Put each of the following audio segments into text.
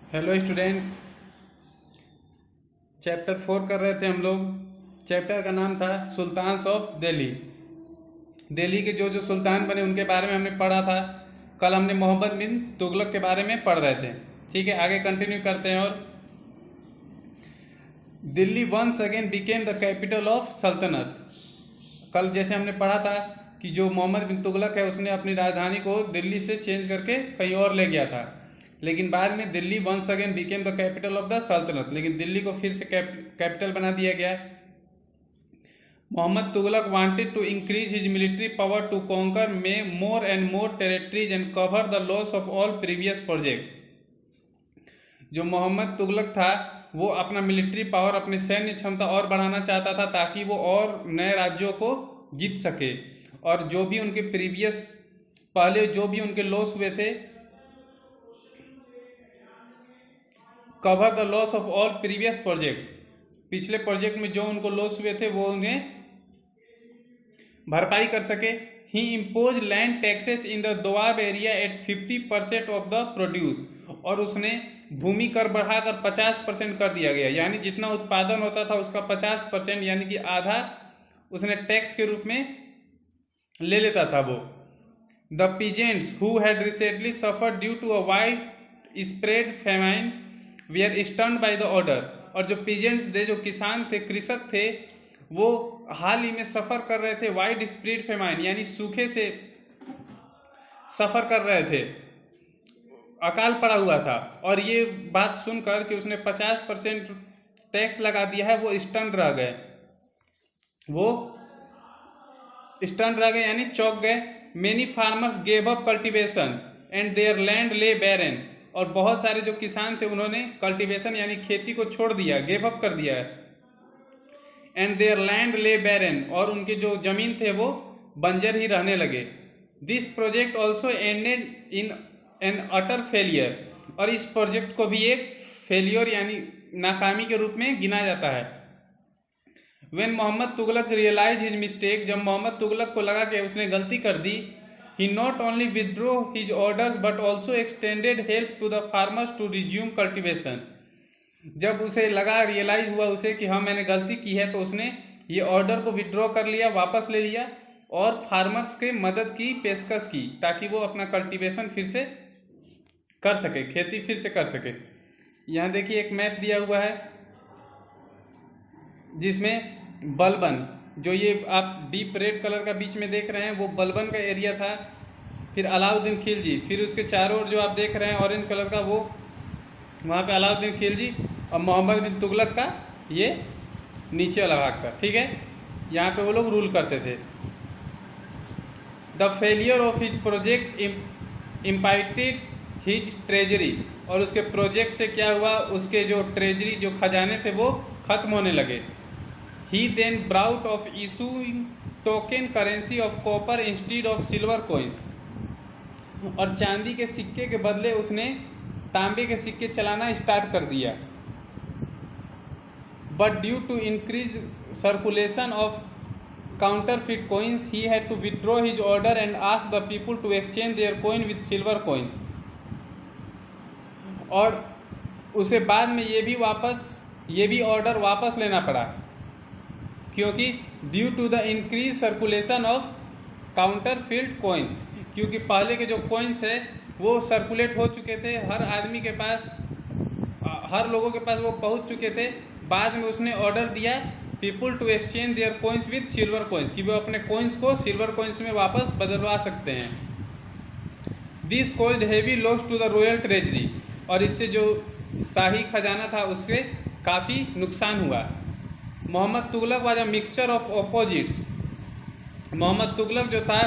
Hello students, chapter 4 कर रहे थे हम लोग। चैप्टर का नाम था सुल्तान्स ऑफ दिल्ली। दिल्ली के जो सुल्तान बने उनके बारे में हमने पढ़ा था। कल हमने मोहम्मद बिन तुगलक के बारे में पढ़ रहे थे। ठीक है, आगे कंटिन्यू करते हैं। और Delhi once again became the capital of saltanat. कल जैसे हमने पढ़ा था कि जो मोहम्मद बिन तुगलक है उसने अपनी राजधानी को दिल्ली से चेंज करके कहीं और ले गया था, लेकिन बाद में Delhi once again became the capital of the saltanat, लेकिन दिल्ली को फिर से कैपिटल बना दिया गया। Mohammad Tughlaq wanted to increase his military power to conquer more and more territories and cover the loss of all previous projects. जो मोहम्मद तुगलक था वो अपना मिलिट्री पावर, अपनी सैन्य क्षमता और बढ़ाना चाहता था ताकि वो और नए राज्यों को जीत सके, और जो भी उनके प्रीवियस पहले जो भी उनके लॉस हुए थे, cover the loss of all previous project, पिछले प्रोजेक्ट में जो उनको लॉस हुए थे वो उन्हें भरपाई कर सके। He impose land taxes in the Doab area at 50% of the produce, और उसने भूमि कर बढ़ाकर 50% कर दिया गया, यानी जितना उत्पादन होता था उसका 50% यानी कि आधा उसने टैक्स के रूप में ले लेता था वो। The peasants who had recently suffered due to a wide spread famine were stunned by the order, और जो पीजेंट्स थे, जो किसान थे, कृषक थे, वो हाल ही में सफर कर रहे थे वाइड स्प्रेड फेमाइन यानी सूखे से सफर कर रहे थे, अकाल पड़ा हुआ था, और ये बात सुनकर कि उसने 50% टैक्स लगा दिया है वो स्टन रह गए। वो स्टन रह गए यानी चौंक गए। Many farmers gave up cultivation and there land ले बैरन, और बहुत सारे जो किसान थे उन्होंने कल्टीवेशन यानी खेती को छोड़ दिया, गेव अप कर दिया। एंड देयर लैंड ले बैरन, और उनके जो जमीन थे वो बंजर ही रहने लगे। This project also ended in an utter failure, और इस प्रोजेक्ट को भी एक फेलियर यानी नाकामी के रूप में गिना जाता है। When Mohammad Tughlaq realise his mistake, जब मोहम्मद तुगलक को लगा कि उसने गलती कर दी, he not only withdrew his orders but also extended help to the farmers to resume cultivation। जब उसे लगा, रियलाइज हुआ उसे कि हाँ मैंने गलती की है, तो उसने ये ऑर्डर को विड्रॉ कर लिया, वापस ले लिया, और फार्मर्स के मदद की पेशकश की ताकि वो अपना कल्टीवेशन फिर से कर सके, खेती फिर से कर सके। यहाँ देखिए एक मैप दिया हुआ है जिसमें बलबन, जो ये आप डीप रेड कलर का बीच में देख रहे हैं वो बलबन का एरिया था। फिर अलाउद्दीन खिलजी, फिर उसके चारों ओर जो आप देख रहे हैं ऑरेंज कलर का, वो वहाँ पे अलाउद्दीन खिलजी, और मोहम्मद बिन तुगलक का ये नीचे वाला भाग था। ठीक है, यहाँ पे वो लोग रूल करते थे। The failure of his project impacted his treasury, और उसके प्रोजेक्ट से क्या हुआ, उसके जो ट्रेजरी, जो खजाने थे वो खत्म होने लगे। He then brought of issuing token currency of copper instead of silver coins, और चांदी के सिक्के के बदले उसने तांबे के सिक्के चलाना स्टार्ट कर दिया। But due to increased circulation of counterfeit coins, he had to withdraw his order and ask the people to exchange their coin with silver coins। और उसे बाद में ये भी ऑर्डर वापस लेना पड़ा, क्योंकि due to the increase circulation of counterfeit coins, क्योंकि पहले के जो कॉइन्स है वो सर्कुलेट हो चुके थे, हर आदमी के पास, हर लोगों के पास वो पहुंच चुके थे। बाद में उसने ऑर्डर दिया people to exchange their coins with silver coins, कि वो अपने कॉइन्स को सिल्वर कॉइन्स में वापस बदलवा सकते हैं। This caused heavy loss to the royal treasury, और इससे जो शाही खजाना था उससे काफ़ी नुकसान हुआ। Mohammad Tughlaq was a mixture of opposites, Mohammad Tughlaq जो था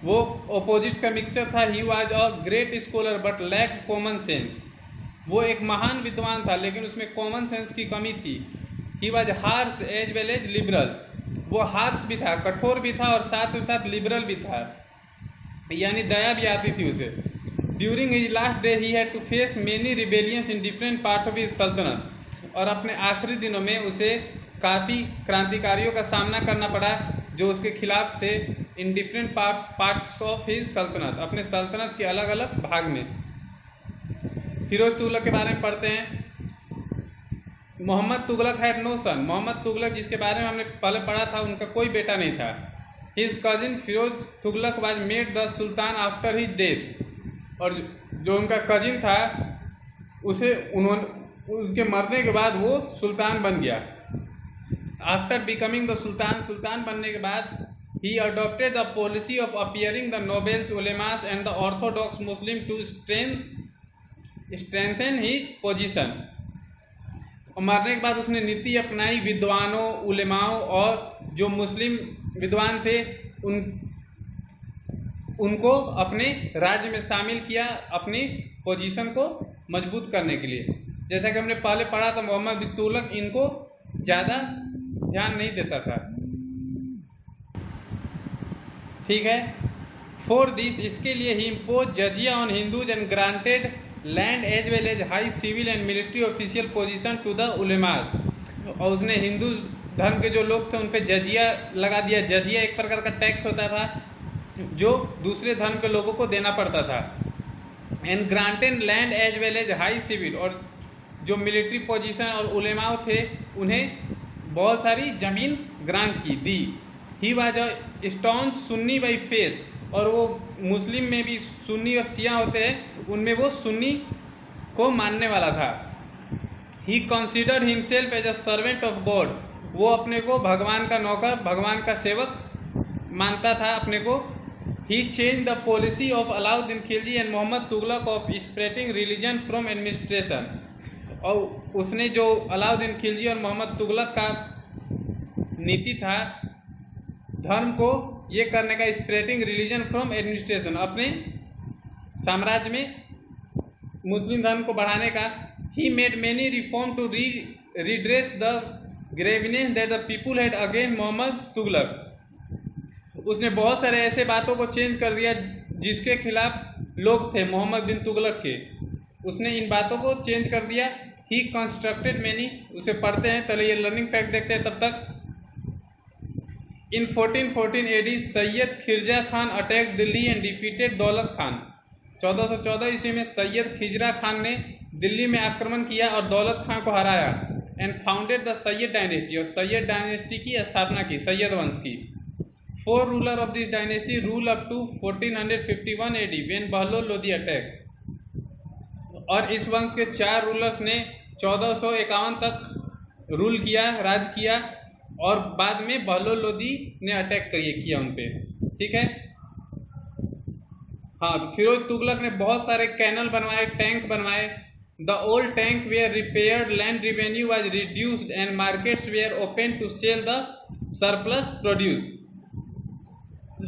वो ऑपोजिट्स का मिक्सचर था। He was a great scholar but lack common sense, वो एक महान विद्वान था लेकिन उसमें कॉमन सेंस की कमी थी। He was harsh as well as liberal, वो हार्श भी था, कठोर भी था, और साथ ही साथ लिबरल भी था, यानी दया भी आती थी उसे। During his last day he had to face many rebellions in different part of his saltanat, और अपने आखिरी दिनों में उसे काफ़ी क्रांतिकारियों का सामना करना पड़ा जो उसके खिलाफ थे, in different parts of his सल्तनत, अपने सल्तनत के अलग अलग भाग में। फिरोज तुगलक के बारे में पढ़ते हैं। मोहम्मद तुगलक हैड नो सन। मोहम्मद तुगलक जिसके बारे में हमने पहले पढ़ा था, उनका कोई बेटा नहीं था। His cousin Firoz Tughlaq was made the sultan after his death. और जो उनका कजिन था उसे उनके मरने के बाद वो सुल्तान बन गया। आफ्टर बिकमिंग द सुल्तान, सुल्तान बनने के बाद he adopted the policy of appearing the nobles, ulemas and the orthodox Muslim to strengthen his position। और मरने के बाद उसने नीति अपनाई विद्वानों, उलेमाओं और जो मुस्लिम विद्वान थे उनको अपने राज्य में शामिल किया, अपनी पोजीशन को मजबूत करने के लिए। जैसा कि हमने पहले पढ़ा था, मोहम्मद बिन तुगलक इनको ज़्यादा ध्यान नहीं देता था। ठीक है। फॉर दिस, इसके लिए he impose jizya on Hindus and granted land as well as high civil and military official position to the ulemas. और उसने हिंदू धर्म के जो लोग थे उन पे जजिया लगा दिया। जजिया एक प्रकार का टैक्स होता था जो दूसरे धर्म के लोगों को देना पड़ता था। And granted land as well as high civil, और जो मिलिट्री पोजीशन और उलेमाओं थे उन्हें बहुत सारी जमीन ग्रांट की दी। He was a staunch Sunni by faith, और वो मुस्लिम में भी सुन्नी और शिया होते हैं, उनमें वो सुन्नी को मानने वाला था। He considered himself as a servant of God, वो अपने को भगवान का नौकर, भगवान का सेवक मानता था अपने को। He change the policy of Alauddin Khilji and Mohammad Tughlaq of spreading religion from administration. और उसने जो अलाउद्दीन खिलजी और मोहम्मद तुगलक का नीति था धर्म को ये करने का, स्प्रेडिंग रिलीजन फ्रॉम एडमिनिस्ट्रेशन, अपने साम्राज्य में मुस्लिम धर्म को बढ़ाने का। He made many reform to redress the grievance that the people had against Mohammad Tughlaq. उसने बहुत सारे ऐसे बातों को चेंज कर दिया जिसके खिलाफ लोग थे मोहम्मद बिन तुगलक के, उसने इन बातों को चेंज कर दिया। ही कंस्ट्रक्टेड मैनी, उसे पढ़ते हैं, पहले ये लर्निंग फैक्ट देखते हैं तब तक। इन 1414 AD सैयद खिरजा Khan attack Delhi and defeated Daulat Khan. 1414 ईस्वी में सैयद खिजरा खान ने दिल्ली में आक्रमण किया और दौलत खान को हराया। And founded the Syed dynasty, और सैयद डायनेस्टी की स्थापना की, सैयद वंश की। 4 ruler of this dynasty rule up to 1451 AD when Bahlol Lodi attack. और इस वंश के 4 रूलर्स ने 1451 तक रूल किया, राज किया, और बाद में बहलोल लोदी ने अटैक किया उन पे। ठीक है। हाँ, फिरोज तुगलक ने बहुत सारे कैनल बनवाए, टैंक बनवाए। The old tank were repaired, land revenue was reduced and markets were open to sell the surplus produce.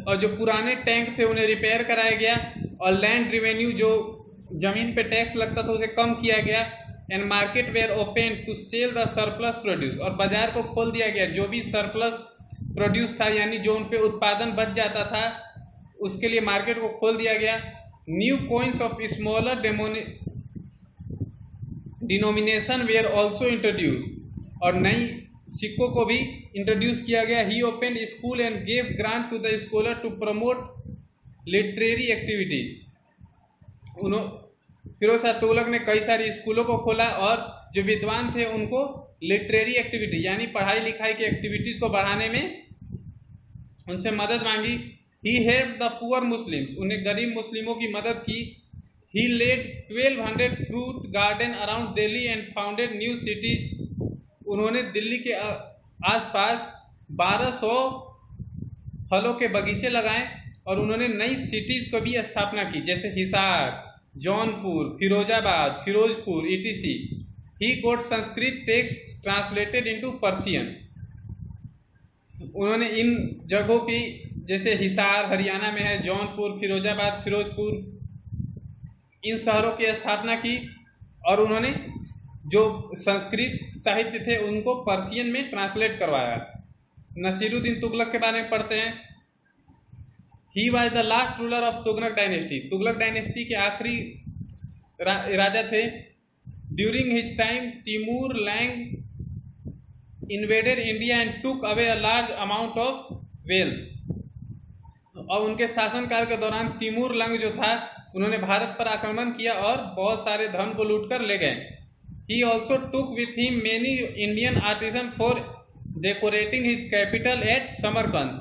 और जो पुराने टैंक थे उन्हें रिपेयर कराया गया, और लैंड रेवेन्यू जो जमीन पे टैक्स लगता था उसे कम किया गया। And market were open to sell the surplus produce, और बाजार को खोल दिया गया, जो भी सरप्लस प्रोड्यूस था यानी जो उन पे उत्पादन बच जाता था उसके लिए मार्केट को खोल दिया गया। New coins of smaller denomination were also introduce, और नई सिक्कों को भी इंट्रोड्यूस किया गया। He open school and gave grant to the scholar to promote literary activity. Firoz Shah Tughlaq ने कई सारी स्कूलों को खोला और जो विद्वान थे उनको लिटरेरी एक्टिविटी यानी पढ़ाई लिखाई की एक्टिविटीज को बढ़ाने में उनसे मदद मांगी। He help the poor Muslims, उन्हें गरीब मुस्लिमों की मदद की। He laid 1200 fruit garden around Delhi and founded new cities, उन्होंने दिल्ली के आसपास 1200 फलों के बगीचे लगाए और उन्होंने नई सिटीज को भी स्थापना की, जैसे Hisar, Jaunpur, Firozabad, Firozpur etc. He got Sanskrit text translated into Persian, उन्होंने इन जगहों की, जैसे हिसार हरियाणा में है, जौनपुर, फिरोजाबाद, फिरोजपुर, इन शहरों की स्थापना की और उन्होंने जो संस्कृत साहित्य थे उनको पर्शियन में ट्रांसलेट करवाया। नसीरुद्दीन तुगलक के बारे में पढ़ते हैं। He was the last ruler of Tughlaq dynasty, Tughlaq dynasty के आखिरी राजा थे। During his time Timur Lang invaded India and took away a large amount of wealth, और उनके शासनकाल के दौरान तिमूर लंग जो था उन्होंने भारत पर आक्रमण किया और बहुत सारे धन को लूट कर ले गए। He also took with him many Indian artisans for decorating his capital at Samarkand.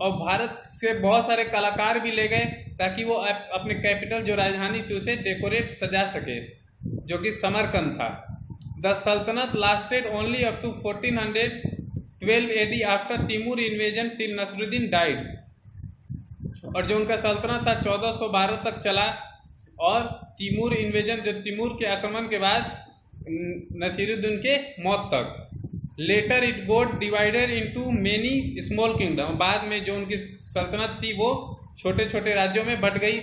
और भारत से बहुत सारे कलाकार भी ले गए ताकि वो अपने कैपिटल जो राजधानी से उसे डेकोरेट सजा सके, जो कि समरकंद था। The sultanate lasted only up to 1412 AD after Timur invasion till Nasruddin died. और जो उनका सल्तनत था 1412 तक चला, और तिमूर इन्वेजन जो तिमूर के आक्रमण के बाद नसीरुद्दीन के मौत तक। Later it got divided into many small kingdom. बाद में जो उनकी सल्तनत थी वो छोटे छोटे राज्यों में बट गई।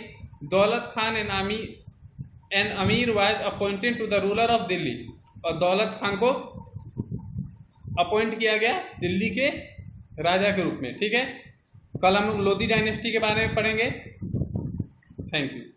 Daulat Khan an amir was appointed to the ruler of Delhi. और दौलत खान को अपॉइंट किया गया दिल्ली के राजा के रूप में। ठीक है, कल हम लोग लोधी डायनेस्टी के बारे में पढ़ेंगे। Thank you.